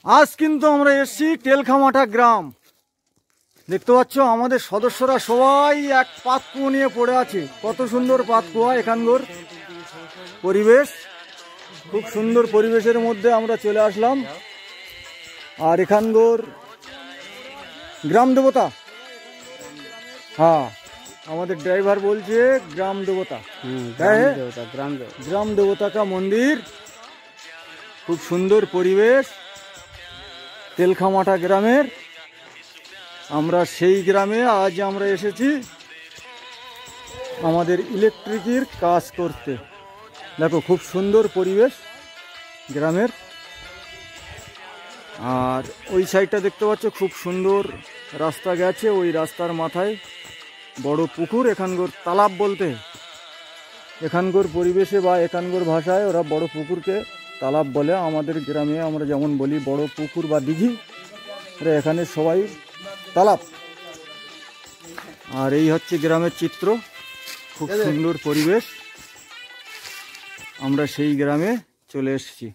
আজ কিন্তু আমরা এসেছি তেলখামাটা গ্রাম। দেখতে পাচ্ছ আমাদের সদস্যরা সবাই এক পাতকুয়ো নিয়ে পড়ে আছে। কত সুন্দর পাতকুয়া, এখানকার পরিবেশ খুব সুন্দর। পরিবেশের মধ্যে আমরা চলে আসলাম। আর এখানকার গ্রাম দেবতা, হ্যাঁ আমাদের ড্রাইভার বলছে গ্রাম দেবতা, গ্রাম দেবতা কা মন্দির। খুব সুন্দর পরিবেশ তেলখামাটা গ্রামের। আমরা সেই গ্রামে আজ আমরা এসেছি আমাদের ইলেকট্রিকের কাজ করতে। দেখো খুব সুন্দর পরিবেশ গ্রামের। আর ওই সাইডটা দেখতে পাচ্ছ খুব সুন্দর রাস্তা গেছে। ওই রাস্তার মাথায় বড় পুকুর। এখানকার তালাব বলতে, এখানকার পরিবেশে বা এখানকার ভাষায় ওরা বড় পুকুরকে তালাব বলে। আমাদের গ্রামে আমরা যেমন বলি বড় পুকুর বা দিঘি, এখানে সবাই তালাব। আর এই হচ্ছে গ্রামের চিত্র, খুব সুন্দর পরিবেশ। আমরা সেই গ্রামে চলে এসেছি।